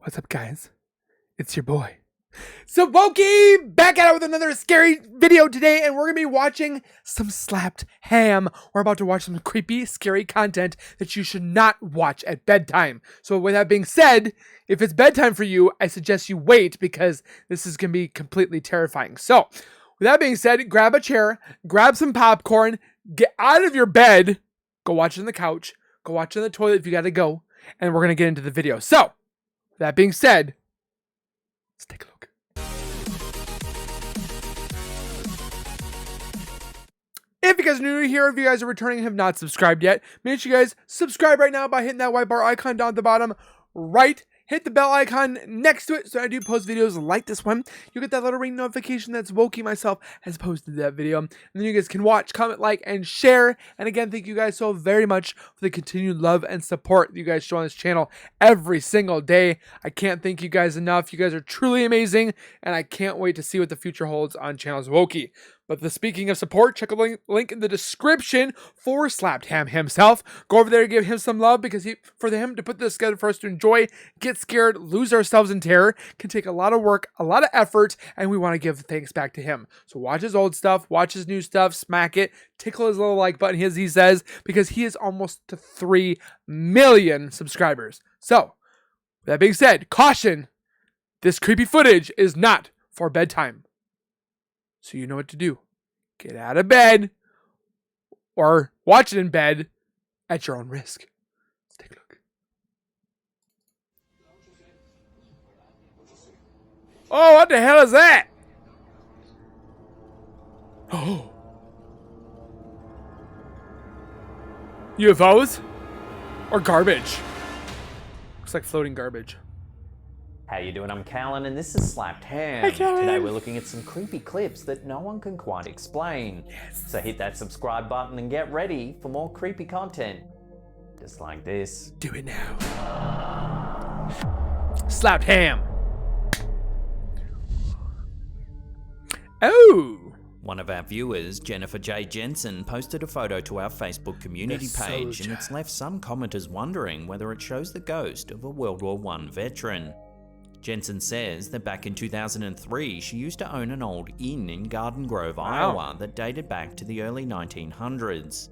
What's up, guys? It's your boy, Zowoki, back at it with another scary video today, and we're gonna be watching some slapped ham. We're about to watch some creepy, scary content that you should not watch at bedtime. So with that being said, if it's bedtime for you, I suggest you wait because this is gonna be completely terrifying. So with that being said, grab a chair, grab some popcorn, get out of your bed, go watch it on the couch, go watch it on the toilet if you gotta go, and we're gonna get into the video. So that being said, let's take a look. If you guys are new here, if you guys are returning and have not subscribed yet, make sure you guys subscribe right now by hitting that white bar icon down at the bottom right. Hit the bell icon next to it so I do post videos like this one. You'll get that little ring notification that Zowoki myself has posted that video. And then you guys can watch, comment, like, and share. And again, thank you guys so very much for the continued love and support that you guys show on this channel every single day. I can't thank you guys enough. You guys are truly amazing. And I can't wait to see what the future holds on channel Zowoki. But speaking of support, check the link in the description for slappedham himself. Go over there and give him some love because for him to put this together for us to enjoy, get scared, lose ourselves in terror can take a lot of work, a lot of effort, and we want to give thanks back to him. So watch his old stuff, watch his new stuff, smack it, tickle his little like button, as he says, because he is almost to 3 million subscribers. So, with that being said, caution, this creepy footage is not for bedtime. So you know what to do. Get out of bed or watch it in bed at your own risk. Let's take a look. Oh, what the hell is that? Oh. UFOs? Or garbage? Looks like floating garbage. How you doing? I'm Callan and this is Slapped Ham. Hey, Callan. Today we're looking at some creepy clips that no one can quite explain. Yes. So hit that subscribe button and get ready for more creepy content. Just like this. Do it now. Slapped ham. Oh. One of our viewers, Jennifer J. Jensen, posted a photo to our Facebook community page and it's left some commenters wondering whether it shows the ghost of a World War I veteran. Jensen says that back in 2003, she used to own an old inn in Garden Grove, Iowa that dated back to the early 1900s.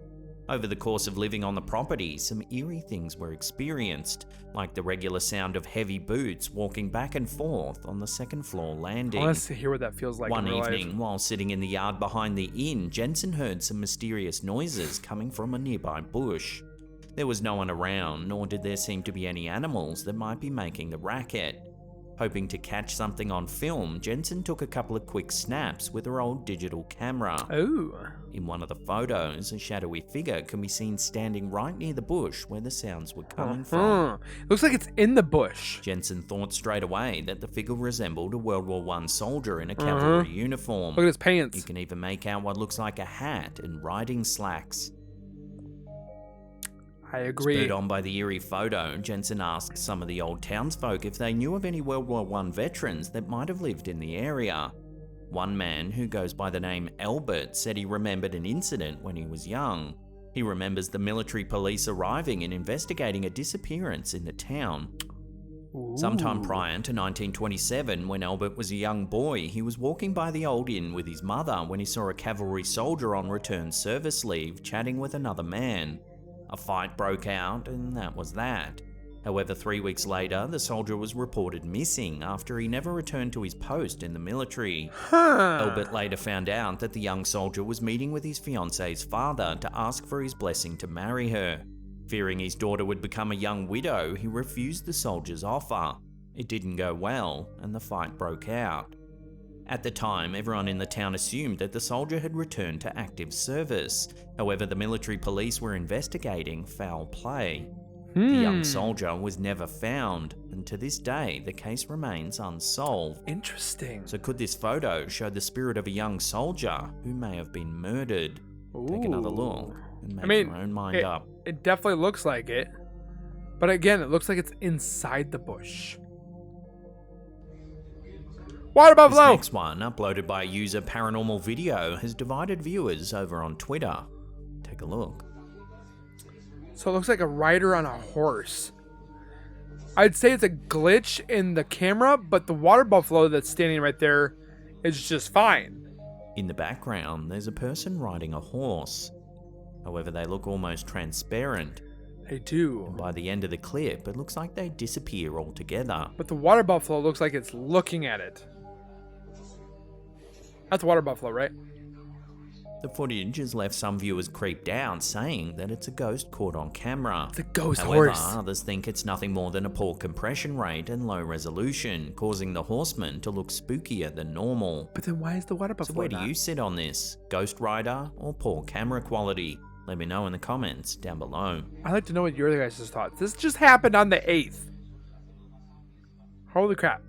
Over the course of living on the property, some eerie things were experienced, like the regular sound of heavy boots walking back and forth on the second floor landing. I want to hear what that feels like. One evening, while sitting in the yard behind the inn, Jensen heard some mysterious noises coming from a nearby bush. There was no one around, nor did there seem to be any animals that might be making the racket. Hoping to catch something on film, Jensen took a couple of quick snaps with her old digital camera. Oh. In one of the photos, a shadowy figure can be seen standing right near the bush where the sounds were coming from. Looks like it's in the bush. Jensen thought straight away that the figure resembled a World War I soldier in a cavalry uniform. Look at his pants. You can even make out what looks like a hat and riding slacks. I agree. Spurred on by the eerie photo, Jensen asked some of the old townsfolk if they knew of any World War I veterans that might have lived in the area. One man, who goes by the name Albert, said he remembered an incident when he was young. He remembers the military police arriving and investigating a disappearance in the town. Ooh. Sometime prior to 1927, when Albert was a young boy, he was walking by the old inn with his mother when he saw a cavalry soldier on return service leave chatting with another man. A fight broke out, and that was that. However, 3 weeks later, the soldier was reported missing after he never returned to his post in the military. Albert later found out that the young soldier was meeting with his fiance's father to ask for his blessing to marry her. Fearing his daughter would become a young widow, he refused the soldier's offer. It didn't go well, and the fight broke out. At the time, everyone in the town assumed that the soldier had returned to active service. However, the military police were investigating foul play. The young soldier was never found, and to this day, the case remains unsolved. Interesting. So could this photo show the spirit of a young soldier who may have been murdered? Ooh. Take another look and make your own mind up. It definitely looks like it. But again, it looks like it's inside the bush. Water buffalo! This next one, uploaded by user Paranormal Video, has divided viewers over on Twitter. Take a look. So it looks like a rider on a horse. I'd say it's a glitch in the camera, but the water buffalo that's standing right there is just fine. In the background, there's a person riding a horse. However, they look almost transparent. They do. And by the end of the clip, it looks like they disappear altogether. But the water buffalo looks like it's looking at it. That's a water buffalo, right? The footage has left some viewers creeped out, saying that it's a ghost caught on camera. It's a ghost However, horse. others think it's nothing more than a poor compression rate and low resolution, causing the horseman to look spookier than normal. But then why is the water So buffalo where do not? you sit on this? Ghost rider or poor camera quality? Let me know in the comments down below. I'd like to know what your guys' thoughts. This just happened on the 8th. Holy crap.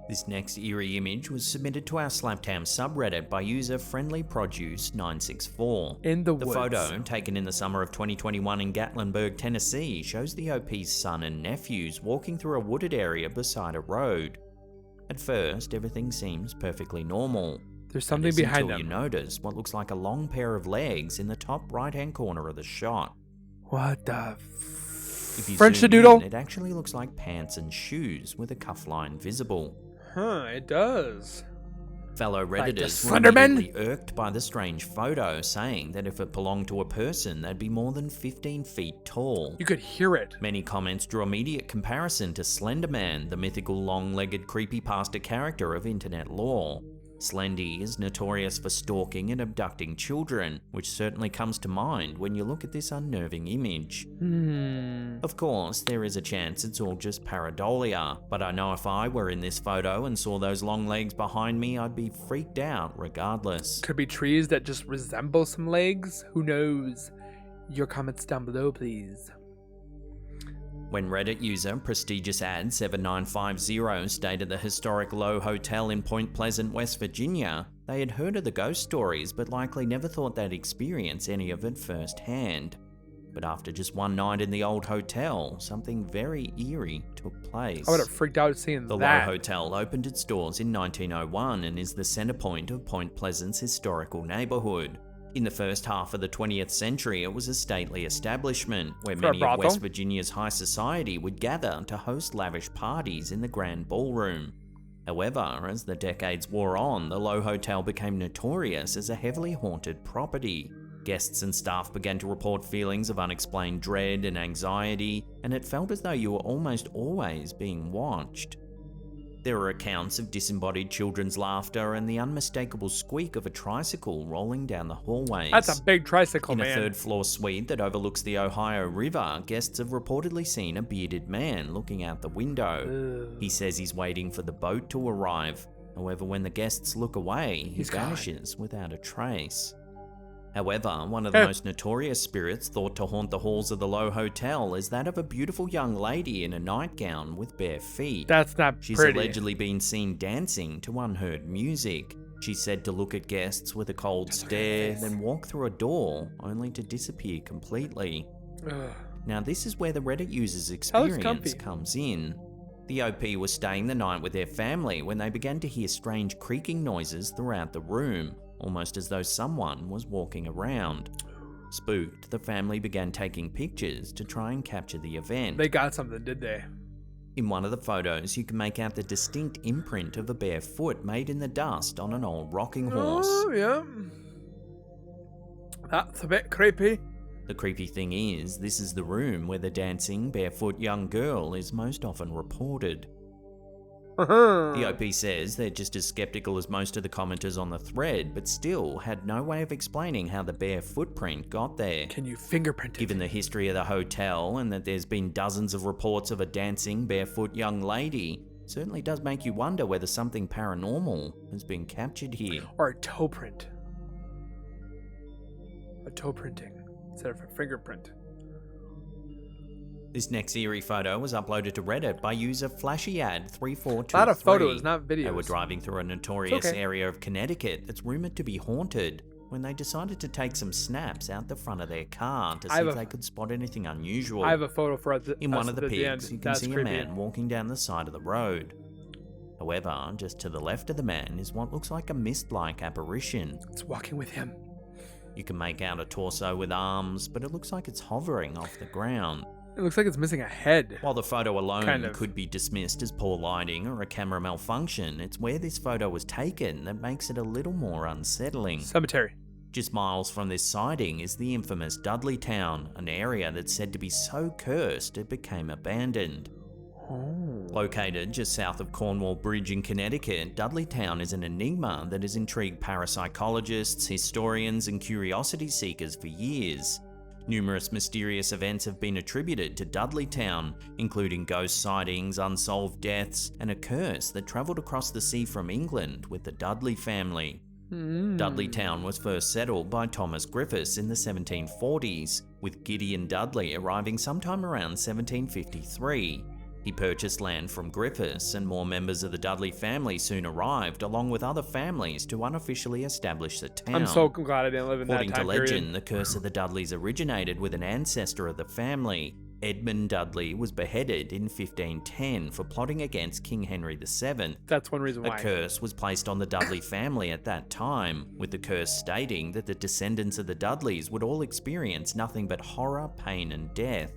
This next eerie image was submitted to our slappedham subreddit by user friendlyproduce964. In the The woods. photo, taken in the summer of 2021 in Gatlinburg, Tennessee, shows the OP's son and nephews walking through a wooded area beside a road. At first, everything seems perfectly normal. There's something And it's behind until them. you notice what looks like a long pair of legs in the top right-hand corner of the shot. What the If you French zoom the doodle? in, it actually looks like pants and shoes with a cuff line visible. Huh, it does. Fellow Like the Redditors were Slenderman? immediately irked by the strange photo, saying that if it belonged to a person, they'd be more than 15 feet tall. You could hear it. Many comments drew immediate comparison to Slender Man, the mythical long-legged creepypasta character of internet lore. Slendy is notorious for stalking and abducting children, which certainly comes to mind when you look at this unnerving image. Of course, there is a chance it's all just pareidolia, but I know if I were in this photo and saw those long legs behind me, I'd be freaked out regardless. Could be trees that just resemble some legs. Who knows? Your comments down below, please. When Reddit user PrestigiousAd7950 stayed at the historic Lowe Hotel in Point Pleasant, West Virginia, they had heard of the ghost stories but likely never thought they'd experience any of it firsthand. But after just one night in the old hotel, something very eerie took place. I would have freaked out seeing The that. Lowe Hotel opened its doors in 1901 and is the center point of Point Pleasant's historical neighborhood. In the first half of the 20th century, it was a stately establishment where For a many of brothel? West Virginia's high society would gather to host lavish parties in the grand ballroom. However, as the decades wore on, the Lowe Hotel became notorious as a heavily haunted property. Guests and staff began to report feelings of unexplained dread and anxiety, and it felt as though you were almost always being watched. There were accounts of disembodied children's laughter and the unmistakable squeak of a tricycle rolling down the hallways. That's a big tricycle, In a man. third-floor suite that overlooks the Ohio River, guests have reportedly seen a bearded man looking out the window. Ugh. He says he's waiting for the boat to arrive. However, when the guests look away, he He's gone. vanishes without a trace. However, one of the most notorious spirits thought to haunt the halls of the Lowe Hotel is that of a beautiful young lady in a nightgown with bare feet. That's not She's pretty. allegedly been seen dancing to unheard music. She's said to look at guests with a cold stare, then walk through a door, only to disappear completely. Ugh. Now this is where the Reddit user's looks experience comfy. comes in. The OP was staying the night with their family when they began to hear strange creaking noises throughout the room, almost as though someone was walking around. Spooked, the family began taking pictures to try and capture the event. They got something, did they? In one of the photos, you can make out the distinct imprint of a bare foot made in the dust on an old rocking horse. Oh, yeah. That's a bit creepy. The creepy thing is, this is the room where the dancing, barefoot young girl is most often reported. The OP says they're just as skeptical as most of the commenters on the thread, but still had no way of explaining how the bare footprint got there. Can you fingerprint it? Given the history of the hotel and that there's been dozens of reports of a dancing, barefoot young lady, certainly does make you wonder whether something paranormal has been captured here. Or a toe print. A toe printing instead of a fingerprint. This next eerie photo was uploaded to Reddit by user FlashyAd3423. A lot of photos, not videos. They were driving through a notorious okay. area of Connecticut that's rumored to be haunted when they decided to take some snaps out the front of their car to see if they could spot anything unusual. I have a photo for In one of the at the end. pics, you can That's see creepy. a man walking down the side of the road. However, just to the left of the man is what looks like a mist-like apparition. It's walking with him. You can make out a torso with arms, but it looks like it's hovering off the ground. It looks like it's missing a head. While the photo alone Kind of. could be dismissed as poor lighting or a camera malfunction, it's where this photo was taken that makes it a little more unsettling. Cemetery. Just miles from this sighting is the infamous Dudley town, an area that's said to be so cursed it became abandoned. Oh. Located just south of Cornwall Bridge in Connecticut, Dudley Town is an enigma that has intrigued parapsychologists, historians, and curiosity seekers for years. Numerous mysterious events have been attributed to Dudley Town, including ghost sightings, unsolved deaths, and a curse that travelled across the sea from England with the Dudley family. Dudley Town was first settled by Thomas Griffiths in the 1740s, with Gideon Dudley arriving sometime around 1753. He purchased land from Griffiths, and more members of the Dudley family soon arrived, along with other families, to unofficially establish the town. I'm so glad I didn't live in that According time to legend, period. the curse of the Dudleys originated with an ancestor of the family. Edmund Dudley was beheaded in 1510 for plotting against King Henry VII. That's one reason A why. curse was placed on the Dudley family at that time, with the curse stating that the descendants of the Dudleys would all experience nothing but horror, pain, and death.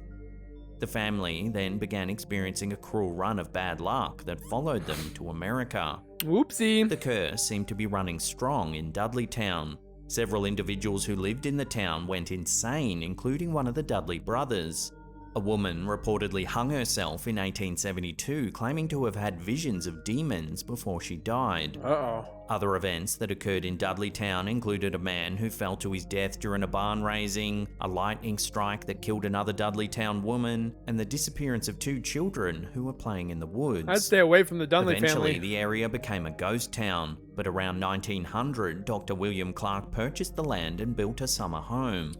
The family then began experiencing a cruel run of bad luck that followed them to America. Whoopsie. The curse seemed to be running strong in Dudley Town. Several individuals who lived in the town went insane, including one of the Dudley brothers. A woman reportedly hung herself in 1872, claiming to have had visions of demons before she died. Uh-oh. Other events that occurred in Dudley Town included a man who fell to his death during a barn raising, a lightning strike that killed another Dudley Town woman, and the disappearance of 2 children who were playing in the woods. I'd stay away from the Dudley Eventually, family. the area became a ghost town, but around 1900, Dr. William Clark purchased the land and built a summer home.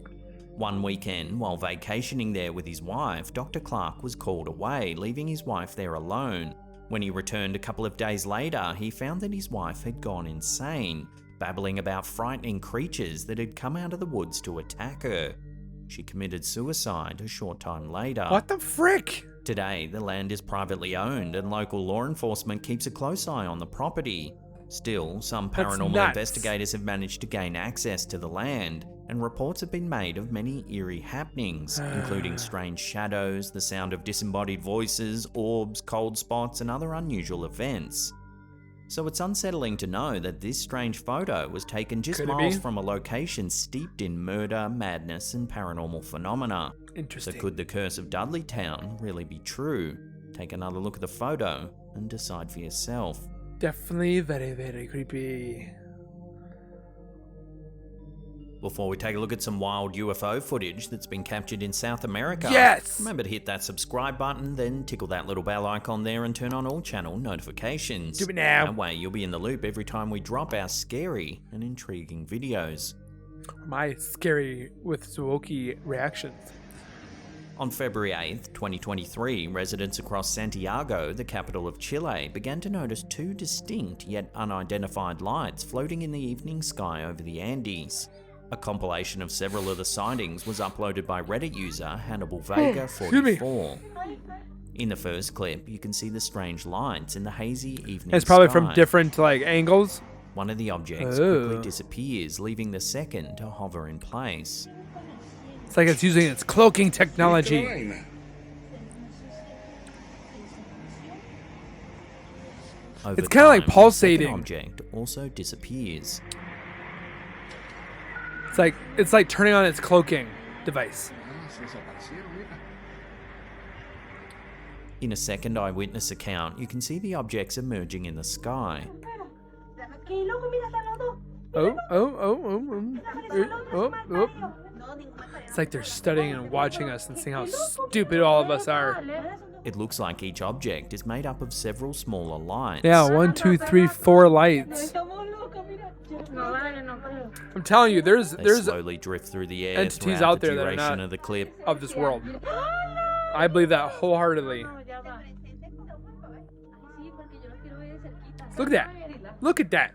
One weekend, while vacationing there with his wife, Dr. Clark was called away, leaving his wife there alone. When he returned a couple of days later, he found that his wife had gone insane, babbling about frightening creatures that had come out of the woods to attack her. She committed suicide a short time later. What the frick? Today, the land is privately owned and local law enforcement keeps a close eye on the property. Still, some That's paranormal nuts. investigators have managed to gain access to the land, and reports have been made of many eerie happenings, including strange shadows, the sound of disembodied voices, orbs, cold spots, and other unusual events. So it's unsettling to know that this strange photo was taken just Could it miles be? from a location steeped in murder, madness, and paranormal phenomena. So Interesting. could the curse of Dudley Town really be true? Take another look at the photo and decide for yourself. Definitely very, very creepy. Before we take a look at some wild UFO footage that's been captured in South America, Yes! remember to hit that subscribe button, then tickle that little bell icon there and turn on all channel notifications. Do it now. That way you'll be in the loop every time we drop our scary and intriguing videos. My Scary with Zowoki reactions. On February 8th, 2023, residents across Santiago, the capital of Chile, began to notice 2 distinct yet unidentified lights floating in the evening sky over the Andes. A compilation of several of the sightings was uploaded by Reddit user Hannibal Vega excuse me. 44. In the first clip, you can see the strange lights in the hazy evening It's probably sky. from different angles. One of the objects quickly disappears, leaving the second to hover in place. It's like it's using its cloaking technology. Over It's kinda like time, the pulsating. second object also disappears. It's like turning on its cloaking device. In a second eyewitness account, you can see the objects emerging in the sky. Oh. It's like they're studying and watching us and seeing how stupid all of us are. It looks like each object is made up of several smaller lights. Yeah, 1, 2, 3, 4 lights. I'm telling you, They there's slowly drift through the air entities throughout out the there that are duration not of the clip. of this world. I believe that wholeheartedly. Look at that. Look at that.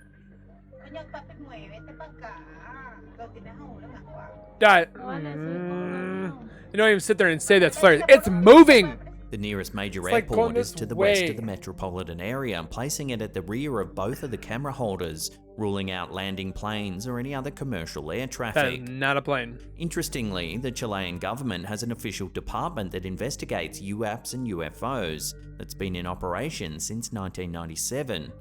That. You don't even sit there and say that's flares. It's moving. The nearest major It's like going airport is this to the west way. of the metropolitan area, placing it at the rear of both of the camera holders, ruling out landing planes or any other commercial air That traffic. is not a plane. Interestingly, the Chilean government has an official department that investigates UAPs and UFOs that's been in operation since 1997.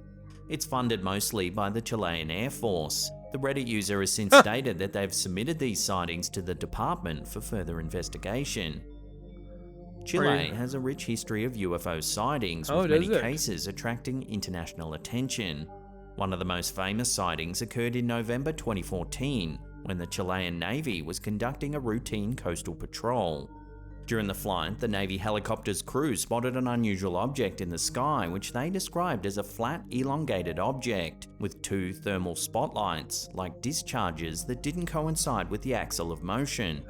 It's funded mostly by the Chilean Air Force. The Reddit user has since stated that they've submitted these sightings to the department for further investigation. Chile has a rich history of UFO sightings, with many cases attracting international attention. One of the most famous sightings occurred in November 2014, when the Chilean Navy was conducting a routine coastal patrol. During the flight, the Navy helicopter's crew spotted an unusual object in the sky, which they described as a flat, elongated object, with two thermal spotlights, like discharges that didn't coincide with the axle of motion.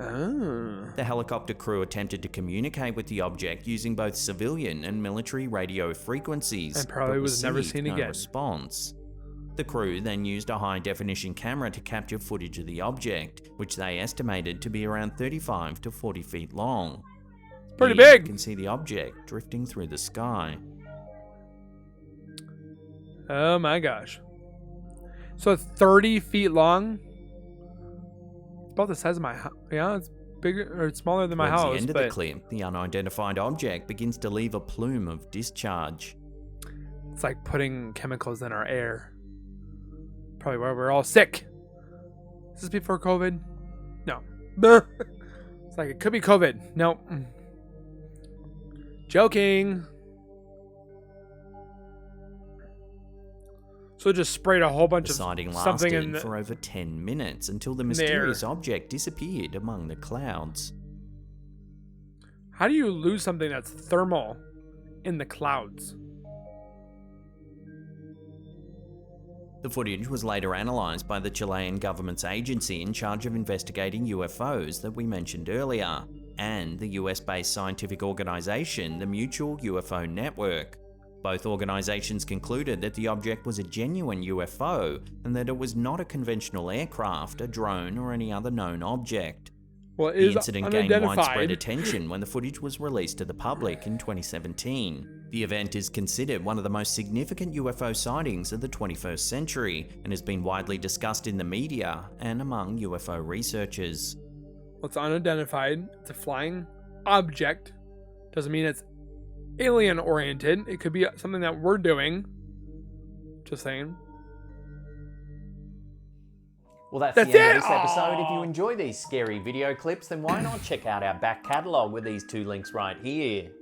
The helicopter crew attempted to communicate with the object using both civilian and military radio frequencies, And probably but was never received seen no again. response. The crew then used a high-definition camera to capture footage of the object, which they estimated to be around 35 to 40 feet long. Pretty Here big. You can see the object drifting through the sky. Oh my gosh. So it's 30 feet long. It's about the size of my house. Yeah, it's bigger or it's smaller than my Towards house. the end but of the clip, the unidentified object begins to leave a plume of discharge. it's like putting chemicals in our air. Probably why we're all sick. Is this before COVID? No. It's like it could be COVID. No. Joking. So just sprayed a whole bunch The of sighting something in lasted the, for over 10 minutes until the in the air. mysterious object disappeared among the clouds. How do you lose something that's thermal in the clouds? The footage was later analysed by the Chilean government's agency in charge of investigating UFOs that we mentioned earlier, and the US-based scientific organisation, the Mutual UFO Network. Both organisations concluded that the object was a genuine UFO and that it was not a conventional aircraft, a drone, or any other known object. Well, it The is incident gained unidentified. widespread attention when the footage was released to the public in 2017. The event is considered one of the most significant UFO sightings of the 21st century and has been widely discussed in the media and among UFO researchers. Well, it's unidentified. It's a flying object. Doesn't mean it's alien oriented. It could be something that we're doing. Just saying. Well, that's That's the end it. of this episode. If you Aw. enjoy these scary video clips, then why not check out our back catalogue with these two links right here.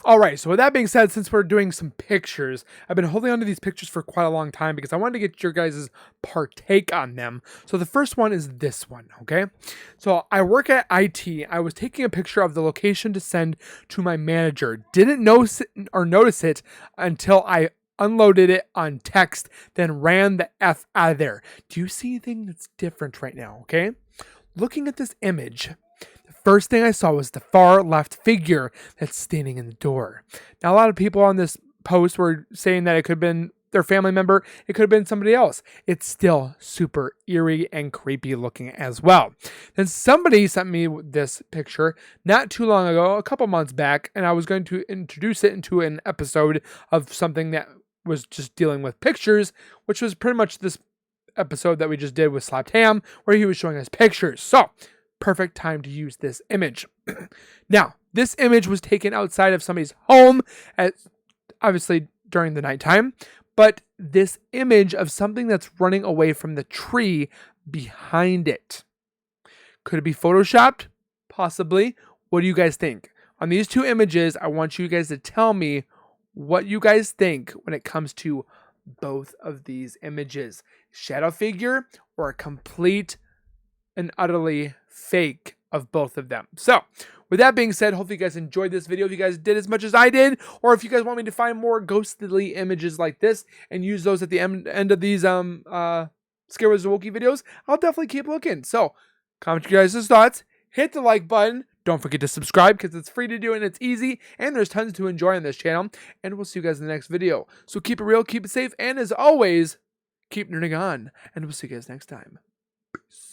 All right. So with that being said, since we're doing some pictures, I've been holding on to these pictures for quite a long time because I wanted to get your guys' partake on them. So the first one is this one. Okay. So I work at IT. I was taking a picture of the location to send to my manager. Didn't notice it until I unloaded it on text, then ran the F out of there. Do you see anything that's different right now? Okay. Looking at this image, the first thing I saw was the far left figure that's standing in the door. Now, a lot of people on this post were saying that it could have been their family member. It could have been somebody else. It's still super eerie and creepy looking as well. Then somebody sent me this picture not too long ago, a couple months back, and I was going to introduce it into an episode of something that was just dealing with pictures, which was pretty much this episode that we just did with slappedham, where he was showing us pictures. So, perfect time to use this image. Now, this image was taken outside of somebody's home, obviously during the nighttime, but this image of something that's running away from the tree behind it. Could it be photoshopped? Possibly. What do you guys think? On these two images, I want you guys to tell me what you guys think when it comes to both of these images. Shadow figure or a complete and utterly fake of both of them. So, with that being said, hopefully you guys enjoyed this video. If you guys did as much as I did, or if you guys want me to find more ghostly images like this and use those at the end of these Scared With Zowoki videos, I'll definitely keep looking. So, comment your guys' thoughts, hit the like button. Don't forget to subscribe because it's free to do and it's easy. And there's tons to enjoy on this channel. And we'll see you guys in the next video. So keep it real, keep it safe, and as always, keep nerding on. And we'll see you guys next time. Peace.